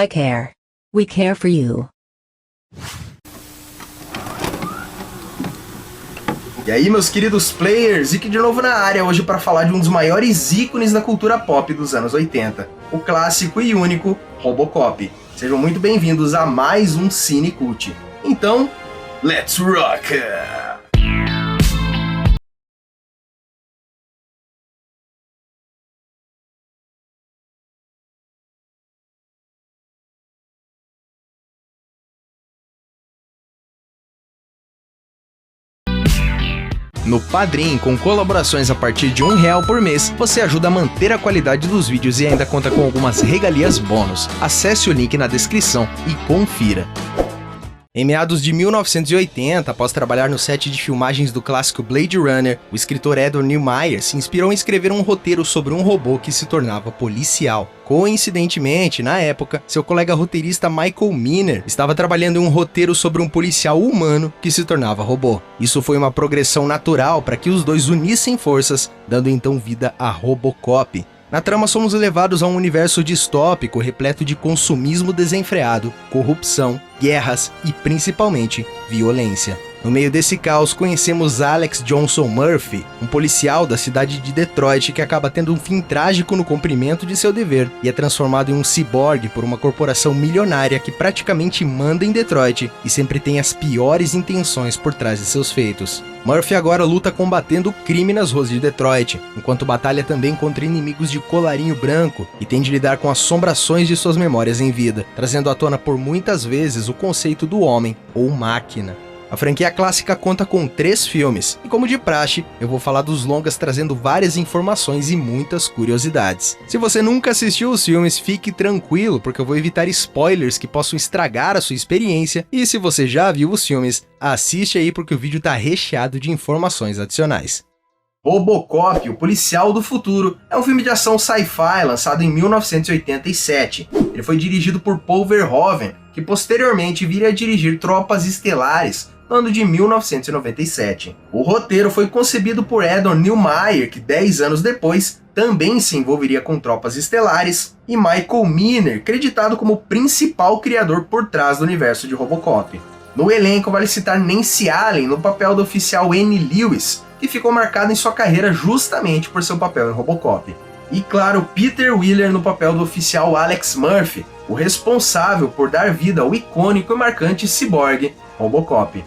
I care. We care for you. E aí, meus queridos players, Zik de novo na área hoje para falar de um dos maiores ícones da cultura pop dos anos 80, o clássico e único Robocop. Sejam muito bem-vindos a mais um Cine Cult. Então, let's rock! No Padrim, com colaborações a partir de R$1 por mês, você ajuda a manter a qualidade dos vídeos e ainda conta com algumas regalias bônus. Acesse o link na descrição e confira. Em meados de 1980, após trabalhar no set de filmagens do clássico Blade Runner, o escritor Edward Neumeier se inspirou em escrever um roteiro sobre um robô que se tornava policial. Coincidentemente, na época, seu colega roteirista Michael Miner estava trabalhando em um roteiro sobre um policial humano que se tornava robô. Isso foi uma progressão natural para que os dois unissem forças, dando então vida a Robocop. Na trama, somos levados a um universo distópico repleto de consumismo desenfreado, corrupção, guerras e, principalmente, violência. No meio desse caos, conhecemos Alex Johnson Murphy, um policial da cidade de Detroit que acaba tendo um fim trágico no cumprimento de seu dever e é transformado em um ciborgue por uma corporação milionária que praticamente manda em Detroit e sempre tem as piores intenções por trás de seus feitos. Murphy agora luta combatendo o crime nas ruas de Detroit, enquanto batalha também contra inimigos de colarinho branco e tem de lidar com assombrações de suas memórias em vida, trazendo à tona por muitas vezes o conceito do homem ou máquina. A franquia clássica conta com 3 filmes, e como de praxe, eu vou falar dos longas trazendo várias informações e muitas curiosidades. Se você nunca assistiu os filmes, fique tranquilo, porque eu vou evitar spoilers que possam estragar a sua experiência, e se você já viu os filmes, assiste aí porque o vídeo tá recheado de informações adicionais. Robocop, o Policial do Futuro, é um filme de ação sci-fi lançado em 1987. Ele foi dirigido por Paul Verhoeven, que posteriormente viria a dirigir Tropas Estelares, no ano de 1997. O roteiro foi concebido por Edward Neumeier, que 10 anos depois também se envolveria com Tropas Estelares, e Michael Miner, creditado como o principal criador por trás do universo de Robocop. No elenco vale citar Nancy Allen no papel do oficial Annie Lewis, que ficou marcado em sua carreira justamente por seu papel em Robocop. E claro, Peter Weller no papel do oficial Alex Murphy, o responsável por dar vida ao icônico e marcante ciborgue Robocop.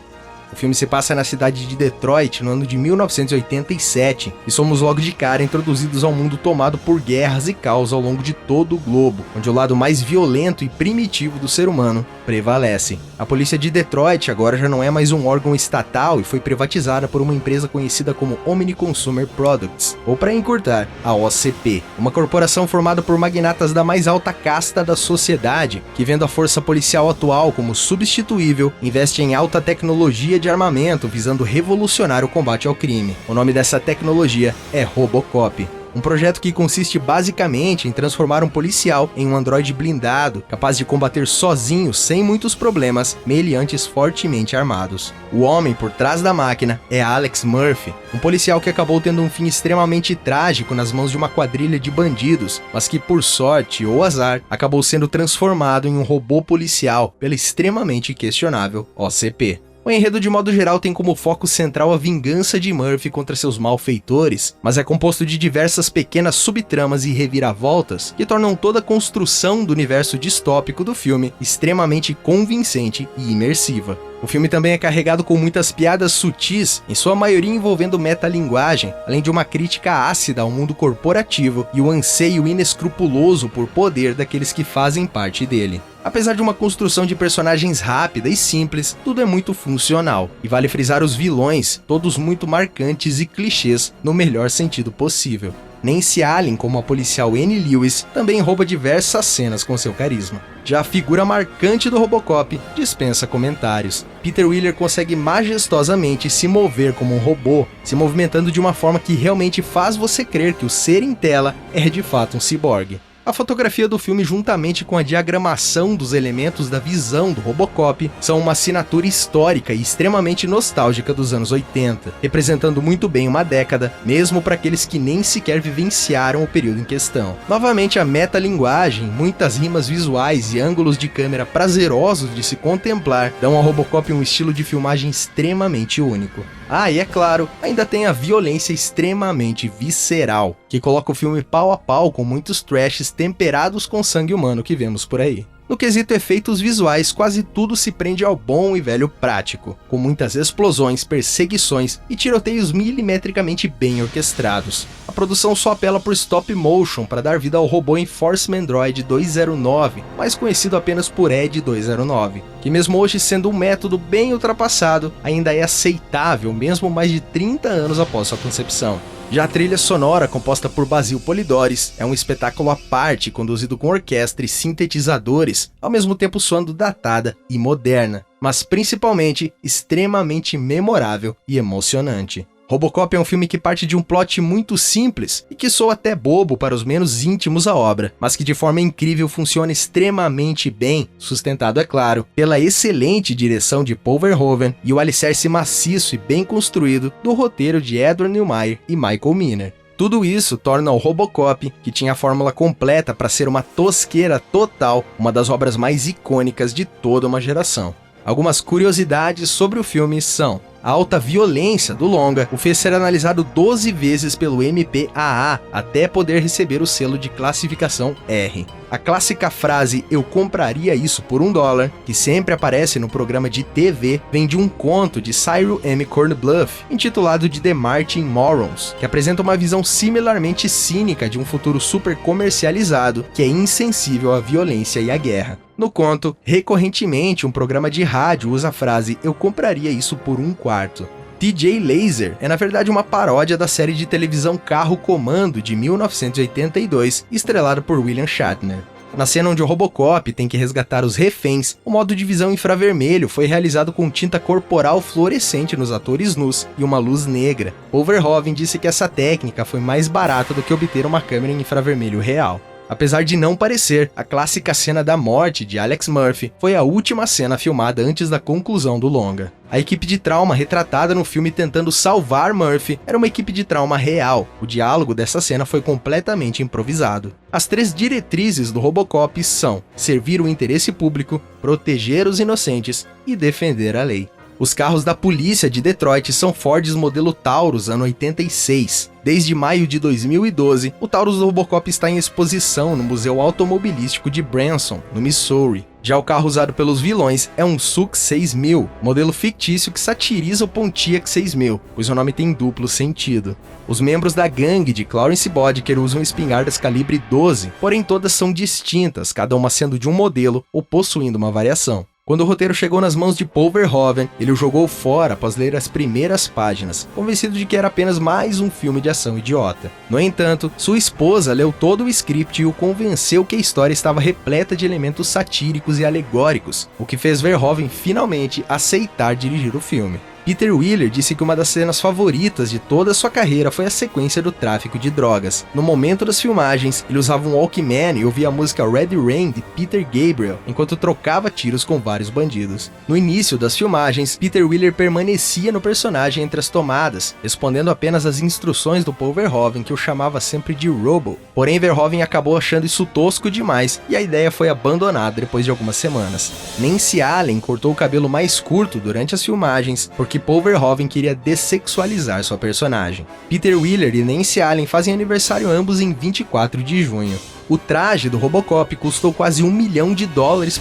O filme se passa na cidade de Detroit no ano de 1987 e somos logo de cara introduzidos ao mundo tomado por guerras e caos ao longo de todo o globo, onde o lado mais violento e primitivo do ser humano prevalece. A polícia de Detroit agora já não é mais um órgão estatal e foi privatizada por uma empresa conhecida como Omni Consumer Products, ou para encurtar, a OCP, uma corporação formada por magnatas da mais alta casta da sociedade, que vendo a força policial atual como substituível, investe em alta tecnologia de armamento visando revolucionar o combate ao crime. O nome dessa tecnologia é Robocop. Um projeto que consiste basicamente em transformar um policial em um androide blindado, capaz de combater sozinho sem muitos problemas, meliantes fortemente armados. O homem por trás da máquina é Alex Murphy, um policial que acabou tendo um fim extremamente trágico nas mãos de uma quadrilha de bandidos, mas que por sorte ou azar, acabou sendo transformado em um robô policial pela extremamente questionável OCP. O enredo de modo geral tem como foco central a vingança de Murphy contra seus malfeitores, mas é composto de diversas pequenas subtramas e reviravoltas que tornam toda a construção do universo distópico do filme extremamente convincente e imersiva. O filme também é carregado com muitas piadas sutis, em sua maioria envolvendo metalinguagem, além de uma crítica ácida ao mundo corporativo e o anseio inescrupuloso por poder daqueles que fazem parte dele. Apesar de uma construção de personagens rápida e simples, tudo é muito funcional, e vale frisar os vilões, todos muito marcantes e clichês no melhor sentido possível. Nancy Allen, como a policial Annie Lewis, também rouba diversas cenas com seu carisma. Já a figura marcante do Robocop dispensa comentários. Peter Weller consegue majestosamente se mover como um robô, se movimentando de uma forma que realmente faz você crer que o ser em tela é de fato um ciborgue. A fotografia do filme, juntamente com a diagramação dos elementos da visão do Robocop, são uma assinatura histórica e extremamente nostálgica dos anos 80, representando muito bem uma década, mesmo para aqueles que nem sequer vivenciaram o período em questão. Novamente, a metalinguagem, muitas rimas visuais e ângulos de câmera prazerosos de se contemplar dão ao Robocop um estilo de filmagem extremamente único. E é claro, ainda tem a violência extremamente visceral, que coloca o filme pau a pau com muitos trashes temperados com sangue humano que vemos por aí. No quesito efeitos visuais, quase tudo se prende ao bom e velho prático, com muitas explosões, perseguições e tiroteios milimetricamente bem orquestrados. A produção só apela por stop motion para dar vida ao robô Enforcement Droid 209, mais conhecido apenas por Ed 209, que mesmo hoje sendo um método bem ultrapassado, ainda é aceitável mesmo mais de 30 anos após sua concepção. Já a trilha sonora, composta por Basil Polidores, é um espetáculo à parte, conduzido com orquestra e sintetizadores, ao mesmo tempo soando datada e moderna, mas principalmente extremamente memorável e emocionante. Robocop é um filme que parte de um plot muito simples e que soa até bobo para os menos íntimos à obra, mas que de forma incrível funciona extremamente bem, sustentado, é claro, pela excelente direção de Paul Verhoeven e o alicerce maciço e bem construído do roteiro de Edward Neumeier e Michael Miner. Tudo isso torna o Robocop, que tinha a fórmula completa para ser uma tosqueira total, uma das obras mais icônicas de toda uma geração. Algumas curiosidades sobre o filme são: a alta violência do longa o fez ser analisado 12 vezes pelo MPAA até poder receber o selo de classificação R. A clássica frase "eu compraria isso por $1", que sempre aparece no programa de TV, vem de um conto de Cyril M. Cornbluth, intitulado de The Martian Morons, que apresenta uma visão similarmente cínica de um futuro super comercializado que é insensível à violência e à guerra. No conto, recorrentemente um programa de rádio usa a frase "eu compraria isso por $1". TJ Laser é na verdade uma paródia da série de televisão Carro Comando de 1982, estrelada por William Shatner. Na cena onde o Robocop tem que resgatar os reféns, o modo de visão infravermelho foi realizado com tinta corporal fluorescente nos atores nus e uma luz negra. Paul Verhoeven disse que essa técnica foi mais barata do que obter uma câmera em infravermelho real. Apesar de não parecer, a clássica cena da morte de Alex Murphy foi a última cena filmada antes da conclusão do longa. A equipe de trauma retratada no filme tentando salvar Murphy era uma equipe de trauma real. O diálogo dessa cena foi completamente improvisado. As 3 diretrizes do Robocop são: servir o interesse público, proteger os inocentes e defender a lei. Os carros da polícia de Detroit são Fords modelo Taurus ano 86. Desde maio de 2012, o Taurus do Robocop está em exposição no Museu Automobilístico de Branson, no Missouri. Já o carro usado pelos vilões é um Sux 6000, modelo fictício que satiriza o Pontiac 6000, pois o nome tem duplo sentido. Os membros da gangue de Clarence Boddicker usam espingardas calibre 12, porém todas são distintas, cada uma sendo de um modelo ou possuindo uma variação. Quando o roteiro chegou nas mãos de Paul Verhoeven, ele o jogou fora após ler as primeiras páginas, convencido de que era apenas mais um filme de ação idiota. No entanto, sua esposa leu todo o script e o convenceu que a história estava repleta de elementos satíricos e alegóricos, o que fez Verhoeven finalmente aceitar dirigir o filme. Peter Wheeler disse que uma das cenas favoritas de toda a sua carreira foi a sequência do tráfico de drogas. No momento das filmagens, ele usava um Walkman e ouvia a música Red Rain de Peter Gabriel, enquanto trocava tiros com vários bandidos. No início das filmagens, Peter Wheeler permanecia no personagem entre as tomadas, respondendo apenas às instruções do Paul Verhoeven, que o chamava sempre de Robo. Porém, Verhoeven acabou achando isso tosco demais e a ideia foi abandonada depois de algumas semanas. Nancy Allen cortou o cabelo mais curto durante as filmagens, porque Paul Verhoeven queria dessexualizar sua personagem. Peter Wheeler e Nancy Allen fazem aniversário ambos em 24 de junho. O traje do Robocop custou quase $1 milhão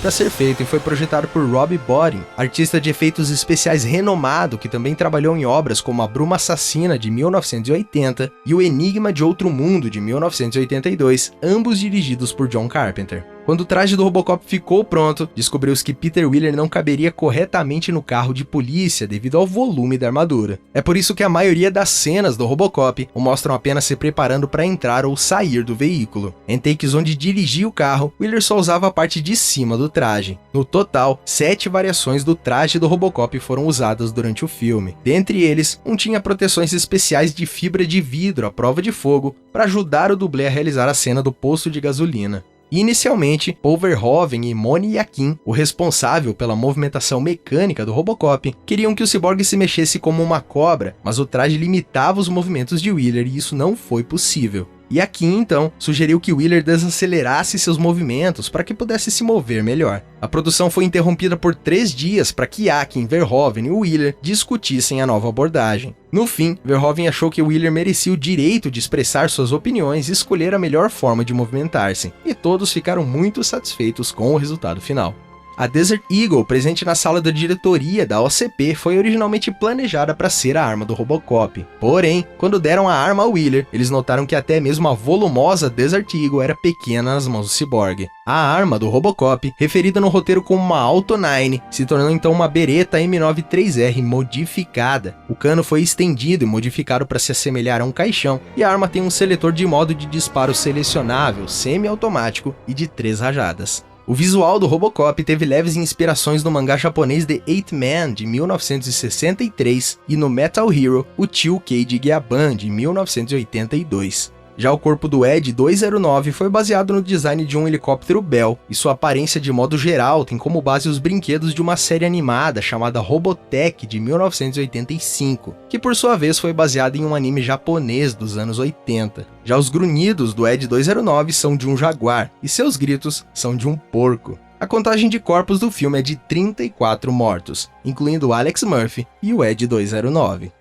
para ser feito e foi projetado por Rob Bottin, artista de efeitos especiais renomado que também trabalhou em obras como A Bruma Assassina de 1980 e O Enigma de Outro Mundo de 1982, ambos dirigidos por John Carpenter. Quando o traje do Robocop ficou pronto, descobriu-se que Peter Wheeler não caberia corretamente no carro de polícia devido ao volume da armadura. É por isso que a maioria das cenas do Robocop o mostram apenas se preparando para entrar ou sair do veículo. Em takes onde dirigia o carro, Wheeler só usava a parte de cima do traje. No total, 7 variações do traje do Robocop foram usadas durante o filme. Dentre eles, um tinha proteções especiais de fibra de vidro à prova de fogo para ajudar o dublê a realizar a cena do posto de gasolina. Inicialmente, Paul Verhoeven e Moni Yakin, o responsável pela movimentação mecânica do Robocop, queriam que o ciborgue se mexesse como uma cobra, mas o traje limitava os movimentos de Wheeler e isso não foi possível. Yakin, então, sugeriu que Wheeler desacelerasse seus movimentos para que pudesse se mover melhor. A produção foi interrompida por 3 dias para que Yakin, Verhoeven e Wheeler discutissem a nova abordagem. No fim, Verhoeven achou que Wheeler merecia o direito de expressar suas opiniões e escolher a melhor forma de movimentar-se, e todos ficaram muito satisfeitos com o resultado final. A Desert Eagle, presente na sala da diretoria da OCP, foi originalmente planejada para ser a arma do Robocop. Porém, quando deram a arma a Wheeler, eles notaram que até mesmo a volumosa Desert Eagle era pequena nas mãos do ciborgue. A arma do Robocop, referida no roteiro como uma Auto 9, se tornou então uma Beretta M93R modificada. O cano foi estendido e modificado para se assemelhar a um caixão, e a arma tem um seletor de modo de disparo selecionável, semi-automático e de 3 rajadas. O visual do Robocop teve leves inspirações no mangá japonês The Eight Man, de 1963, e no Metal Hero, o Tio Cage Gyaban, de 1982. Já o corpo do Ed 209 foi baseado no design de um helicóptero Bell, e sua aparência de modo geral tem como base os brinquedos de uma série animada chamada Robotech de 1985, que por sua vez foi baseada em um anime japonês dos anos 80. Já os grunhidos do Ed 209 são de um jaguar, e seus gritos são de um porco. A contagem de corpos do filme é de 34 mortos, incluindo Alex Murphy e o Ed 209.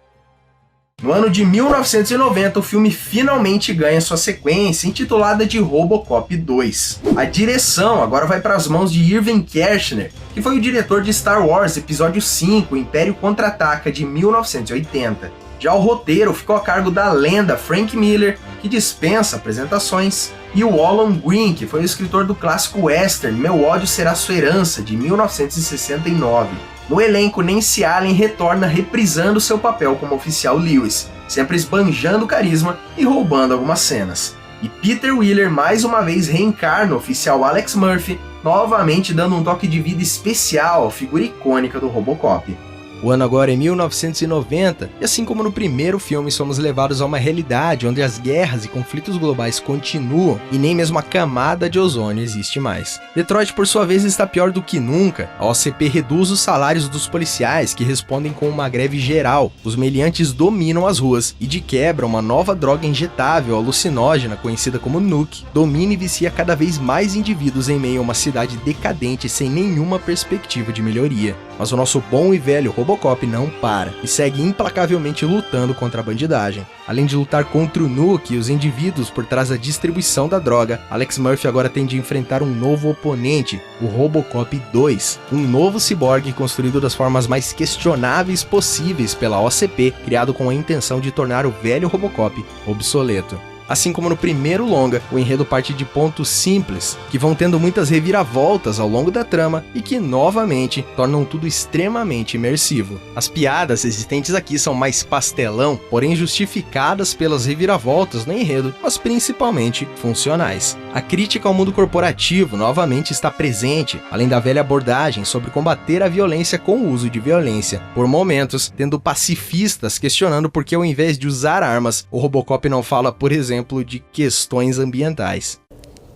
No ano de 1990, o filme finalmente ganha sua sequência, intitulada de Robocop 2. A direção agora vai para as mãos de Irving Kershner, que foi o diretor de Star Wars Episódio 5, Império Contra-Ataca, de 1980. Já o roteiro ficou a cargo da lenda Frank Miller, que dispensa apresentações, e o Alan Green, que foi o escritor do clássico western Meu Ódio Será Sua Herança, de 1969. No elenco, Nancy Allen retorna reprisando seu papel como oficial Lewis, sempre esbanjando carisma e roubando algumas cenas. E Peter Wheeler mais uma vez reencarna o oficial Alex Murphy, novamente dando um toque de vida especial à figura icônica do Robocop. O ano agora é 1990, e assim como no primeiro filme, somos levados a uma realidade onde as guerras e conflitos globais continuam e nem mesmo a camada de ozônio existe mais. Detroit, por sua vez, está pior do que nunca. A OCP reduz os salários dos policiais, que respondem com uma greve geral. Os meliantes dominam as ruas e, de quebra, uma nova droga injetável alucinógena, conhecida como Nuke, domina e vicia cada vez mais indivíduos em meio a uma cidade decadente sem nenhuma perspectiva de melhoria. Mas o nosso bom e velho Robocop não para e segue implacavelmente lutando contra a bandidagem. Além de lutar contra o Nuke e os indivíduos por trás da distribuição da droga, Alex Murphy agora tem de enfrentar um novo oponente, o Robocop 2, um novo ciborgue construído das formas mais questionáveis possíveis pela OCP, criado com a intenção de tornar o velho Robocop obsoleto. Assim como no primeiro longa, o enredo parte de pontos simples, que vão tendo muitas reviravoltas ao longo da trama e que, novamente, tornam tudo extremamente imersivo. As piadas existentes aqui são mais pastelão, porém justificadas pelas reviravoltas no enredo, mas principalmente funcionais. A crítica ao mundo corporativo novamente está presente, além da velha abordagem sobre combater a violência com o uso de violência, por momentos tendo pacifistas questionando por que ao invés de usar armas, o Robocop não fala, por exemplo, de questões ambientais.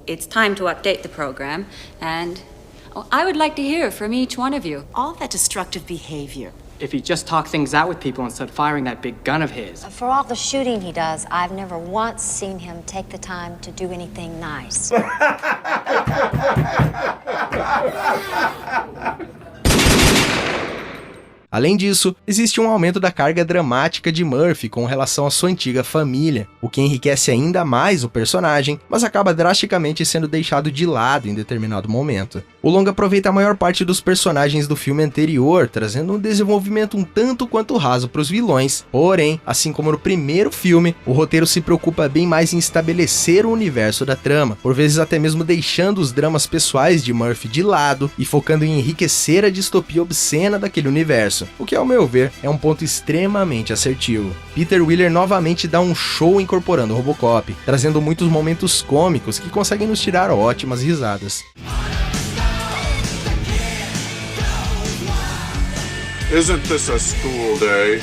It's time to update the program, and I would like to hear from each one of you. All that destructive behavior. If he'd just talk things out with people instead of firing that big gun of his. For all the shooting he does, I've never once seen him take the time to do anything nice. Além disso, existe um aumento da carga dramática de Murphy com relação à sua antiga família, o que enriquece ainda mais o personagem, mas acaba drasticamente sendo deixado de lado em determinado momento. O longa aproveita a maior parte dos personagens do filme anterior, trazendo um desenvolvimento um tanto quanto raso para os vilões, porém, assim como no primeiro filme, o roteiro se preocupa bem mais em estabelecer o universo da trama, por vezes até mesmo deixando os dramas pessoais de Murphy de lado e focando em enriquecer a distopia obscena daquele universo, o que ao meu ver é um ponto extremamente assertivo. Peter Weller novamente dá um show incorporando o Robocop, trazendo muitos momentos cômicos que conseguem nos tirar ótimas risadas. Isn't this a school day?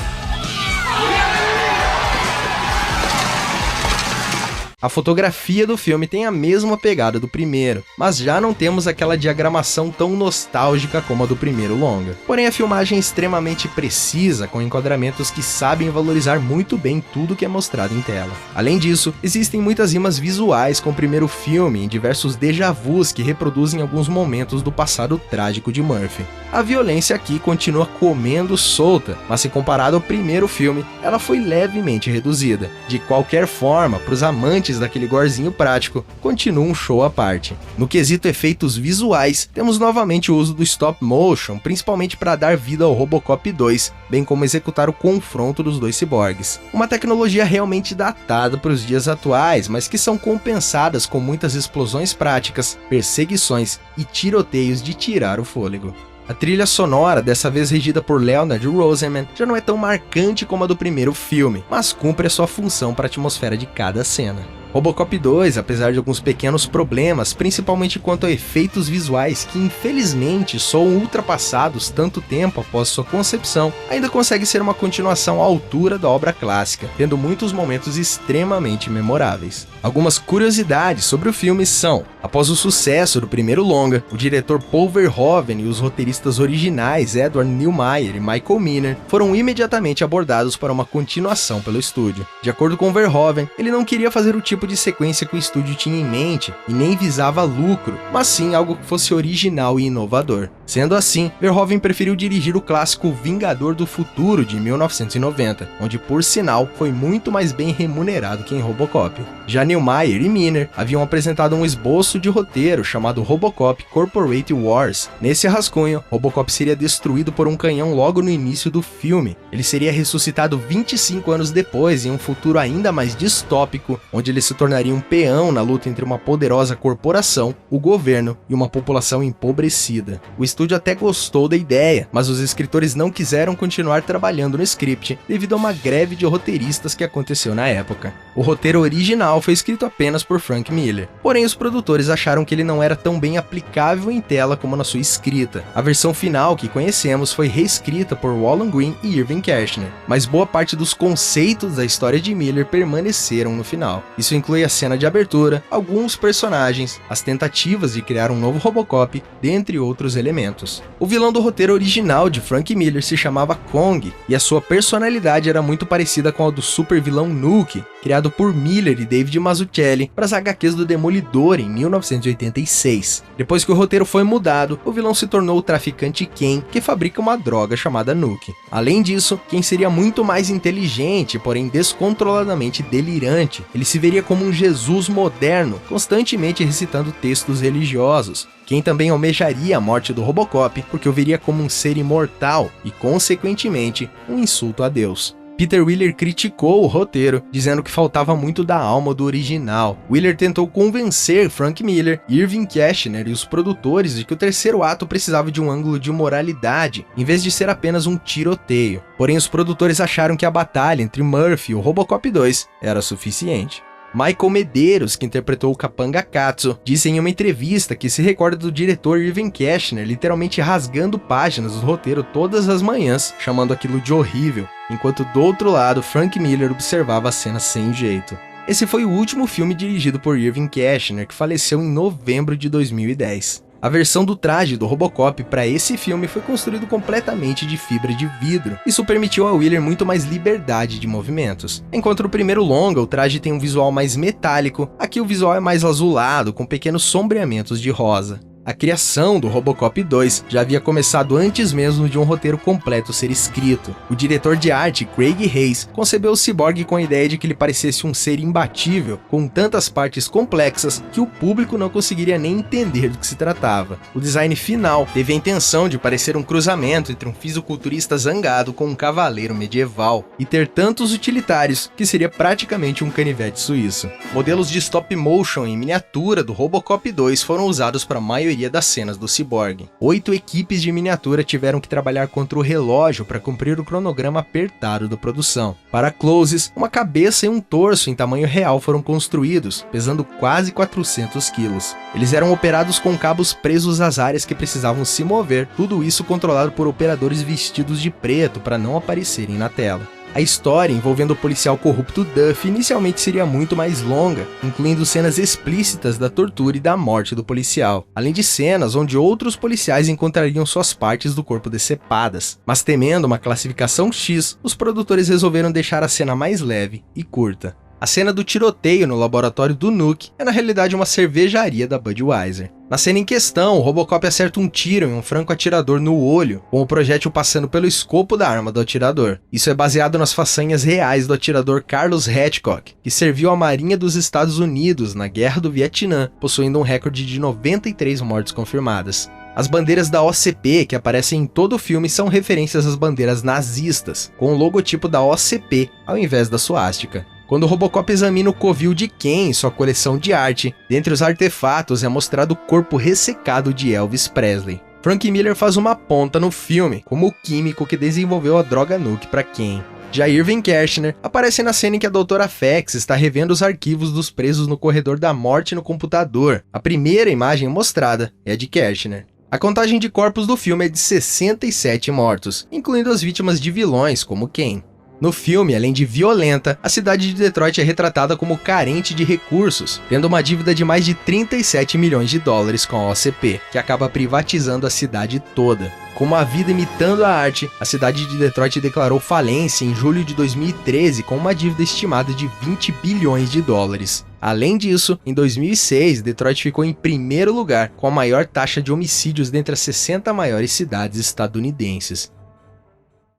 A fotografia do filme tem a mesma pegada do primeiro, mas já não temos aquela diagramação tão nostálgica como a do primeiro longa. Porém, a filmagem é extremamente precisa, com enquadramentos que sabem valorizar muito bem tudo que é mostrado em tela. Além disso, existem muitas rimas visuais com o primeiro filme, em diversos déjà vus que reproduzem alguns momentos do passado trágico de Murphy. A violência aqui continua comendo solta, mas se comparado ao primeiro filme, ela foi levemente reduzida. De qualquer forma, para os amantes daquele gorzinho prático, continua um show à parte. No quesito efeitos visuais, temos novamente o uso do stop motion, principalmente para dar vida ao Robocop 2, bem como executar o confronto dos dois ciborgues. Uma tecnologia realmente datada para os dias atuais, mas que são compensadas com muitas explosões práticas, perseguições e tiroteios de tirar o fôlego. A trilha sonora, dessa vez regida por Leonard Rosenman, já não é tão marcante como a do primeiro filme, mas cumpre a sua função para a atmosfera de cada cena. Robocop 2, apesar de alguns pequenos problemas, principalmente quanto a efeitos visuais que infelizmente são ultrapassados tanto tempo após sua concepção, ainda consegue ser uma continuação à altura da obra clássica, tendo muitos momentos extremamente memoráveis. Algumas curiosidades sobre o filme são: após o sucesso do primeiro longa, o diretor Paul Verhoeven e os roteiristas originais Edward Neumeier e Michael Miner foram imediatamente abordados para uma continuação pelo estúdio. De acordo com Verhoeven, ele não queria fazer o tipo de sequência que o estúdio tinha em mente e nem visava lucro, mas sim algo que fosse original e inovador. Sendo assim, Verhoeven preferiu dirigir o clássico Vingador do Futuro de 1990, onde por sinal foi muito mais bem remunerado que em Robocop. Já Neumeier e Miner haviam apresentado um esboço de roteiro chamado Robocop Corporate Wars. Nesse rascunho, Robocop seria destruído por um canhão logo no início do filme. Ele seria ressuscitado 25 anos depois em um futuro ainda mais distópico, onde ele se tornaria um peão na luta entre uma poderosa corporação, o governo e uma população empobrecida. O estúdio até gostou da ideia, mas os escritores não quiseram continuar trabalhando no script devido a uma greve de roteiristas que aconteceu na época. O roteiro original foi escrito apenas por Frank Miller, porém os produtores acharam que ele não era tão bem aplicável em tela como na sua escrita. A versão final que conhecemos foi reescrita por Wallen Green e Irving Kershner, mas boa parte dos conceitos da história de Miller permaneceram no final. Isso inclui a cena de abertura, alguns personagens, as tentativas de criar um novo Robocop, dentre outros elementos. O vilão do roteiro original de Frank Miller se chamava Kong, e a sua personalidade era muito parecida com a do super vilão Nuke, criado por Miller e David Mazzucchelli para as HQs do Demolidor em 1986. Depois que o roteiro foi mudado, o vilão se tornou o traficante Ken, que fabrica uma droga chamada Nuke. Além disso, Ken seria muito mais inteligente, porém descontroladamente delirante. Ele se veria como um Jesus moderno, constantemente recitando textos religiosos. Ken também almejaria a morte do Robocop, porque o veria como um ser imortal e, consequentemente, um insulto a Deus. Peter Weller criticou o roteiro, dizendo que faltava muito da alma do original. Weller tentou convencer Frank Miller, Irving Kershner e os produtores de que o terceiro ato precisava de um ângulo de moralidade, em vez de ser apenas um tiroteio. Porém, os produtores acharam que a batalha entre Murphy e o Robocop 2 era suficiente. Michael Medeiros, que interpretou o Capanga Katsu, disse em uma entrevista que se recorda do diretor Irving Kershner literalmente rasgando páginas do roteiro todas as manhãs, chamando aquilo de horrível, enquanto do outro lado Frank Miller observava a cena sem jeito. Esse foi o último filme dirigido por Irving Kershner, que faleceu em novembro de 2010. A versão do traje do Robocop para esse filme foi construído completamente de fibra de vidro. Isso permitiu a Weller muito mais liberdade de movimentos. Enquanto no primeiro longa o traje tem um visual mais metálico, aqui o visual é mais azulado, com pequenos sombreamentos de rosa. A criação do Robocop 2 já havia começado antes mesmo de um roteiro completo ser escrito. O diretor de arte, Craig Hayes, concebeu o Cyborg com a ideia de que ele parecesse um ser imbatível, com tantas partes complexas que o público não conseguiria nem entender do que se tratava. O design final teve a intenção de parecer um cruzamento entre um fisiculturista zangado com um cavaleiro medieval, e ter tantos utilitários que seria praticamente um canivete suíço. Modelos de stop motion em miniatura do Robocop 2 foram usados para a maioria das cenas do Cyborg. 8 equipes de miniatura tiveram que trabalhar contra o relógio para cumprir o cronograma apertado da produção. Para closes, uma cabeça e um torso em tamanho real foram construídos, pesando quase 400 quilos. Eles eram operados com cabos presos às áreas que precisavam se mover, tudo isso controlado por operadores vestidos de preto para não aparecerem na tela. A história envolvendo o policial corrupto Duff inicialmente seria muito mais longa, incluindo cenas explícitas da tortura e da morte do policial, além de cenas onde outros policiais encontrariam suas partes do corpo decepadas. Mas temendo uma classificação X, os produtores resolveram deixar a cena mais leve e curta. A cena do tiroteio no laboratório do Nuke é na realidade uma cervejaria da Budweiser. Na cena em questão, o Robocop acerta um tiro em um franco-atirador no olho, com o projétil passando pelo escopo da arma do atirador. Isso é baseado nas façanhas reais do atirador Carlos Hitchcock, que serviu à Marinha dos Estados Unidos na Guerra do Vietnã, possuindo um recorde de 93 mortes confirmadas. As bandeiras da OCP que aparecem em todo o filme são referências às bandeiras nazistas, com o logotipo da OCP ao invés da suástica. Quando o Robocop examina o covil de Ken em sua coleção de arte, dentre os artefatos é mostrado o corpo ressecado de Elvis Presley. Frank Miller faz uma ponta no filme como o químico que desenvolveu a droga Nuke para Ken. Já Irving Kershner aparece na cena em que a Dra. Fax está revendo os arquivos dos presos no corredor da morte no computador. A primeira imagem mostrada é a de Kershner. A contagem de corpos do filme é de 67 mortos, incluindo as vítimas de vilões como Ken. No filme, além de violenta, a cidade de Detroit é retratada como carente de recursos, tendo uma dívida de mais de 37 milhões de dólares com a OCP, que acaba privatizando a cidade toda. Como a vida imitando a arte, a cidade de Detroit declarou falência em julho de 2013 com uma dívida estimada de 20 bilhões de dólares. Além disso, em 2006, Detroit ficou em primeiro lugar, com a maior taxa de homicídios dentre as 60 maiores cidades estadunidenses.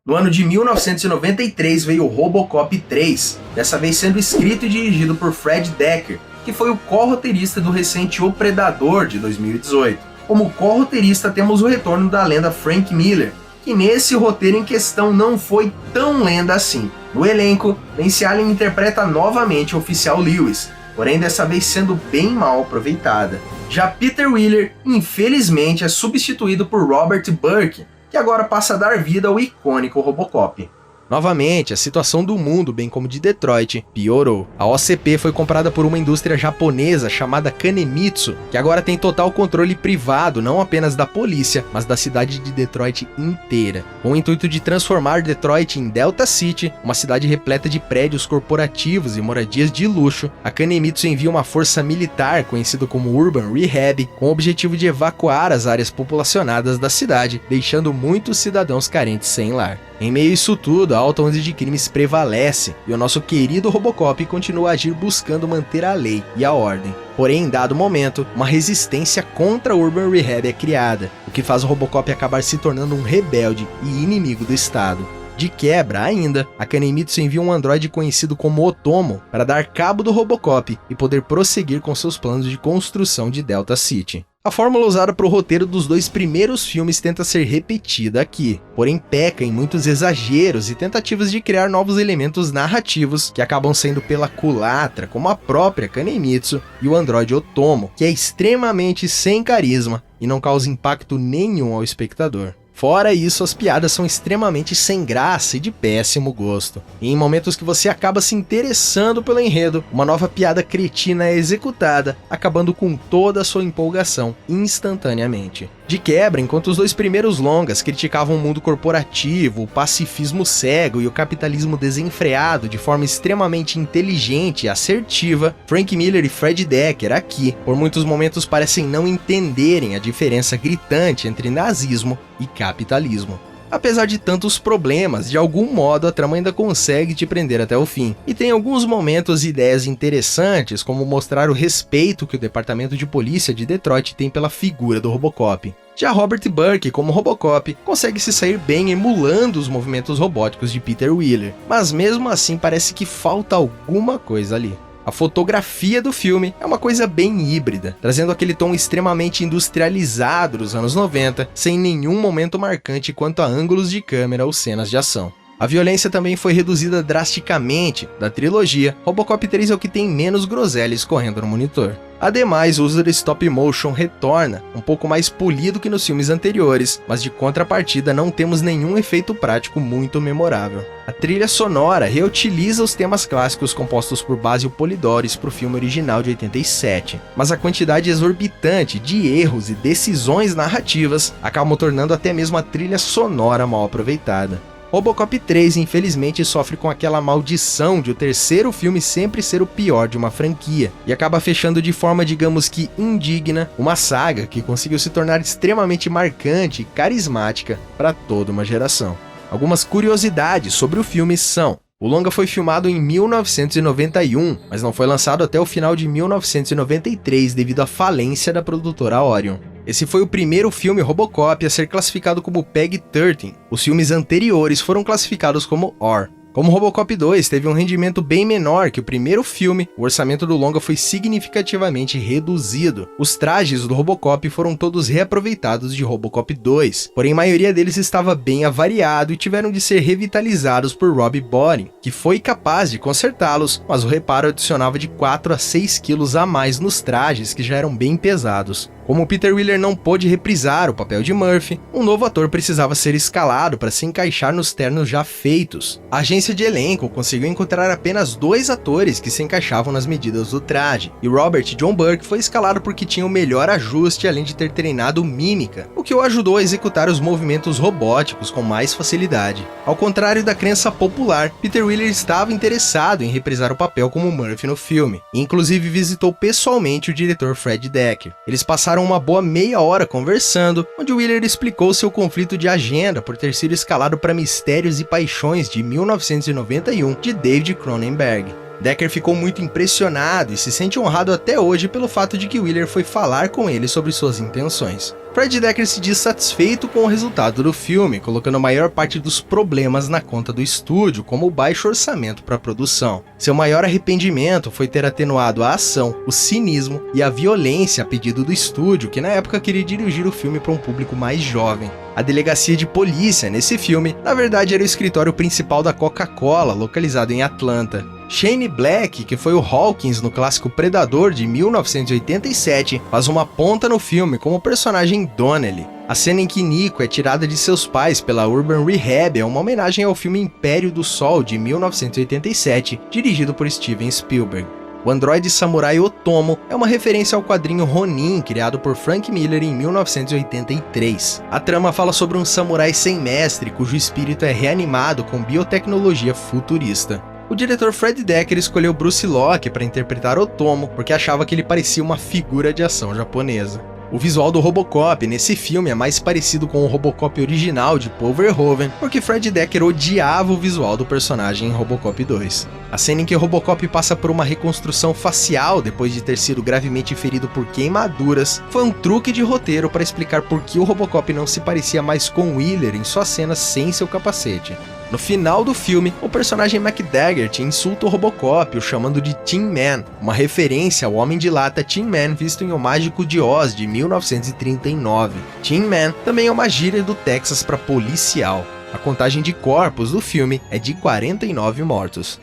No ano de 1993 veio o Robocop 3, dessa vez sendo escrito e dirigido por Fred Dekker, que foi o co-roteirista do recente O Predador de 2018. Como co-roteirista temos o retorno da lenda Frank Miller, que nesse roteiro em questão não foi tão lenda assim. No elenco, Nancy Allen interpreta novamente o oficial Lewis, porém dessa vez sendo bem mal aproveitada. Já Peter Wheeler, infelizmente, é substituído por Robert Burke, que agora passa a dar vida ao icônico Robocop. Novamente, a situação do mundo, bem como de Detroit, piorou. A OCP foi comprada por uma indústria japonesa chamada Kanemitsu, que agora tem total controle privado não apenas da polícia, mas da cidade de Detroit inteira. Com o intuito de transformar Detroit em Delta City, uma cidade repleta de prédios corporativos e moradias de luxo, a Kanemitsu envia uma força militar, conhecida como Urban Rehab, com o objetivo de evacuar as áreas populacionadas da cidade, deixando muitos cidadãos carentes sem lar. Em meio a isso tudo, a alta onda de crimes prevalece e o nosso querido Robocop continua a agir buscando manter a lei e a ordem. Porém, em dado momento, uma resistência contra a Urban Rehab é criada, o que faz o Robocop acabar se tornando um rebelde e inimigo do Estado. De quebra, ainda, a Kanemitsu envia um androide conhecido como Otomo para dar cabo do Robocop e poder prosseguir com seus planos de construção de Delta City. A fórmula usada para o roteiro dos dois primeiros filmes tenta ser repetida aqui, porém peca em muitos exageros e tentativas de criar novos elementos narrativos que acabam sendo pela culatra, como a própria Kanemitsu e o androide Otomo, que é extremamente sem carisma e não causa impacto nenhum ao espectador. Fora isso, as piadas são extremamente sem graça e de péssimo gosto. E em momentos que você acaba se interessando pelo enredo, uma nova piada cretina é executada, acabando com toda a sua empolgação instantaneamente. De quebra, enquanto os dois primeiros longas criticavam o mundo corporativo, o pacifismo cego e o capitalismo desenfreado de forma extremamente inteligente e assertiva, Frank Miller e Fred Dekker aqui, por muitos momentos parecem não entenderem a diferença gritante entre nazismo e capitalismo. Apesar de tantos problemas, de algum modo a trama ainda consegue te prender até o fim. E tem alguns momentos e ideias interessantes, como mostrar o respeito que o Departamento de Polícia de Detroit tem pela figura do Robocop. Já Robert Burke, como Robocop, consegue se sair bem emulando os movimentos robóticos de Peter Wheeler, mas mesmo assim parece que falta alguma coisa ali. A fotografia do filme é uma coisa bem híbrida, trazendo aquele tom extremamente industrializado dos anos 90, sem nenhum momento marcante quanto a ângulos de câmera ou cenas de ação. A violência também foi reduzida drasticamente. Da trilogia, Robocop 3 é o que tem menos groselhas correndo no monitor. Ademais, o uso do stop motion retorna, um pouco mais polido que nos filmes anteriores, mas de contrapartida não temos nenhum efeito prático muito memorável. A trilha sonora reutiliza os temas clássicos compostos por Basil Polidori para o filme original de 87, mas a quantidade exorbitante de erros e decisões narrativas acabam tornando até mesmo a trilha sonora mal aproveitada. Robocop 3 infelizmente sofre com aquela maldição de o terceiro filme sempre ser o pior de uma franquia, e acaba fechando de forma, digamos que indigna, uma saga que conseguiu se tornar extremamente marcante e carismática para toda uma geração. Algumas curiosidades sobre o filme são: o longa foi filmado em 1991, mas não foi lançado até o final de 1993 devido à falência da produtora Orion. Esse foi o primeiro filme Robocop a ser classificado como PEG-13. Os filmes anteriores foram classificados como R. Como Robocop 2 teve um rendimento bem menor que o primeiro filme, o orçamento do longa foi significativamente reduzido. Os trajes do Robocop foram todos reaproveitados de Robocop 2, porém a maioria deles estava bem avariado e tiveram de ser revitalizados por Rob Bottin, que foi capaz de consertá-los, mas o reparo adicionava de 4 a 6 quilos a mais nos trajes que já eram bem pesados. Como Peter Wheeler não pôde reprisar o papel de Murphy, um novo ator precisava ser escalado para se encaixar nos ternos já feitos. A agência de elenco conseguiu encontrar apenas 2 atores que se encaixavam nas medidas do traje, e Robert John Burke foi escalado porque tinha o melhor ajuste além de ter treinado mímica, o que o ajudou a executar os movimentos robóticos com mais facilidade. Ao contrário da crença popular, Peter Wheeler estava interessado em reprisar o papel como Murphy no filme, e inclusive visitou pessoalmente o diretor Fred Decker. Eles passaram uma boa meia hora conversando, onde Wheeler explicou seu conflito de agenda por ter sido escalado para Mistérios e Paixões de 1991 de David Cronenberg. Decker ficou muito impressionado e se sente honrado até hoje pelo fato de que Wheeler foi falar com ele sobre suas intenções. Fred Decker se diz satisfeito com o resultado do filme, colocando a maior parte dos problemas na conta do estúdio, como o baixo orçamento para a produção. Seu maior arrependimento foi ter atenuado a ação, o cinismo e a violência a pedido do estúdio, que na época queria dirigir o filme para um público mais jovem. A delegacia de polícia nesse filme, na verdade, era o escritório principal da Coca-Cola, localizado em Atlanta. Shane Black, que foi o Hawkins no clássico Predador de 1987, faz uma ponta no filme como o personagem Donnelly. A cena em que Nico é tirada de seus pais pela Urban Rehab é uma homenagem ao filme Império do Sol de 1987, dirigido por Steven Spielberg. O androide samurai Otomo é uma referência ao quadrinho Ronin, criado por Frank Miller em 1983. A trama fala sobre um samurai sem mestre, cujo espírito é reanimado com biotecnologia futurista. O diretor Fred Decker escolheu Bruce Locke para interpretar Otomo porque achava que ele parecia uma figura de ação japonesa. O visual do Robocop nesse filme é mais parecido com o Robocop original de Paul Verhoeven, porque Fred Decker odiava o visual do personagem em Robocop 2. A cena em que Robocop passa por uma reconstrução facial depois de ter sido gravemente ferido por queimaduras foi um truque de roteiro para explicar por que o Robocop não se parecia mais com Wheeler em suas cenas sem seu capacete. No final do filme, o personagem McDaggart insulta o Robocop, o chamando de Tin Man, uma referência ao Homem de Lata Tin Man visto em O Mágico de Oz de 1939. Tin Man também é uma gíria do Texas para policial. A contagem de corpos do filme é de 49 mortos.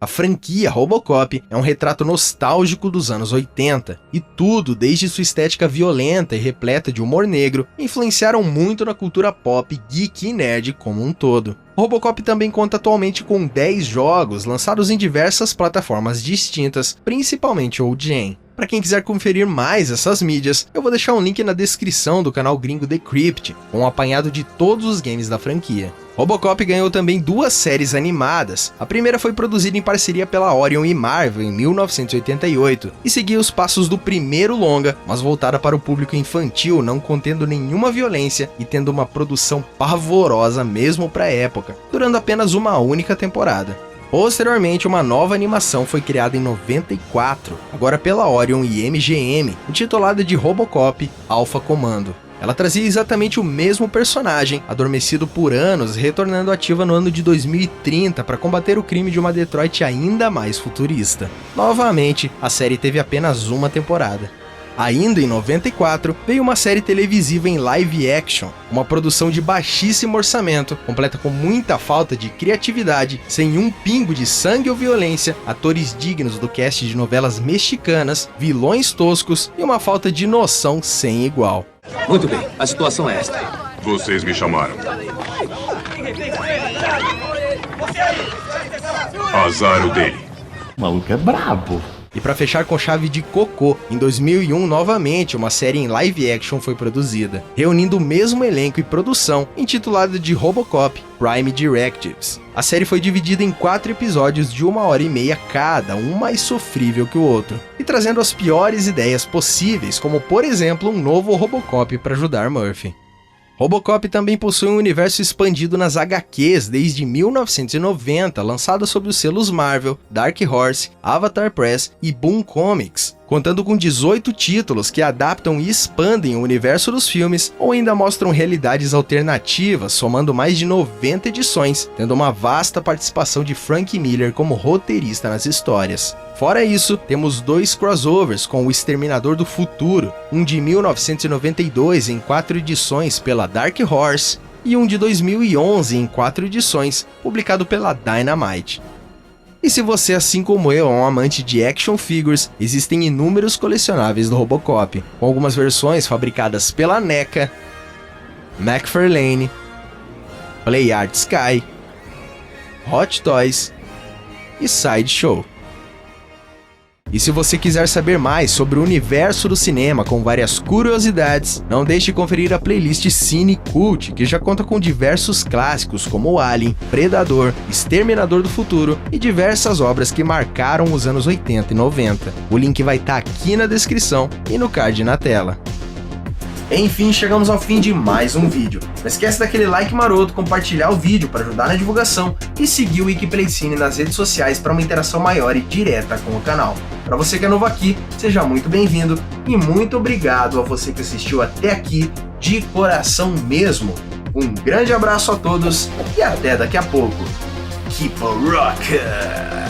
A franquia Robocop é um retrato nostálgico dos anos 80, e tudo, desde sua estética violenta e repleta de humor negro, influenciaram muito na cultura pop, geek e nerd como um todo. O Robocop também conta atualmente com 10 jogos lançados em diversas plataformas distintas, principalmente Old Gen. Para quem quiser conferir mais essas mídias, eu vou deixar um link na descrição do canal gringo The Crypt, com um apanhado de todos os games da franquia. Robocop ganhou também 2 séries animadas. A primeira foi produzida em parceria pela Orion e Marvel em 1988 e seguia os passos do primeiro longa, mas voltada para o público infantil, não contendo nenhuma violência e tendo uma produção pavorosa mesmo para a época, durando apenas uma única temporada. Posteriormente, uma nova animação foi criada em 94, agora pela Orion e MGM, intitulada de Robocop Alpha Commando. Ela trazia exatamente o mesmo personagem, adormecido por anos, retornando ativa no ano de 2030 para combater o crime de uma Detroit ainda mais futurista. Novamente, a série teve apenas uma temporada. Ainda em 94, veio uma série televisiva em live action, uma produção de baixíssimo orçamento, completa com muita falta de criatividade, sem um pingo de sangue ou violência, atores dignos do cast de novelas mexicanas, vilões toscos e uma falta de noção sem igual. Muito bem, a situação é esta. Vocês me chamaram. Azar o dele. O maluco é brabo. E para fechar com chave de cocô, em 2001 novamente uma série em live action foi produzida, reunindo o mesmo elenco e produção, intitulada de Robocop Prime Directives. A série foi dividida em 4 episódios de 1h30 cada, um mais sofrível que o outro, e trazendo as piores ideias possíveis, como por exemplo um novo Robocop para ajudar Murphy. Robocop também possui um universo expandido nas HQs desde 1990, lançado sob os selos Marvel, Dark Horse, Avatar Press e Boom Comics, contando com 18 títulos que adaptam e expandem o universo dos filmes ou ainda mostram realidades alternativas, somando mais de 90 edições, tendo uma vasta participação de Frank Miller como roteirista nas histórias. Fora isso, temos 2 crossovers com O Exterminador do Futuro, um de 1992 em 4 edições pela Dark Horse e um de 2011 em 4 edições, publicado pela Dynamite. E se você, assim como eu, é um amante de action figures, existem inúmeros colecionáveis do Robocop, com algumas versões fabricadas pela NECA, McFarlane, Play Art Sky, Hot Toys e Sideshow. E se você quiser saber mais sobre o universo do cinema com várias curiosidades, não deixe de conferir a playlist Cine Cult, que já conta com diversos clássicos como Alien, Predador, Exterminador do Futuro e diversas obras que marcaram os anos 80 e 90. O link vai estar aqui na descrição e no card na tela. Enfim, chegamos ao fim de mais um vídeo. Não esquece daquele like maroto, compartilhar o vídeo para ajudar na divulgação e seguir o Wikiplay Cine nas redes sociais para uma interação maior e direta com o canal. Para você que é novo aqui, seja muito bem-vindo e muito obrigado a você que assistiu até aqui de coração mesmo. Um grande abraço a todos e até daqui a pouco. Keep a rockin'!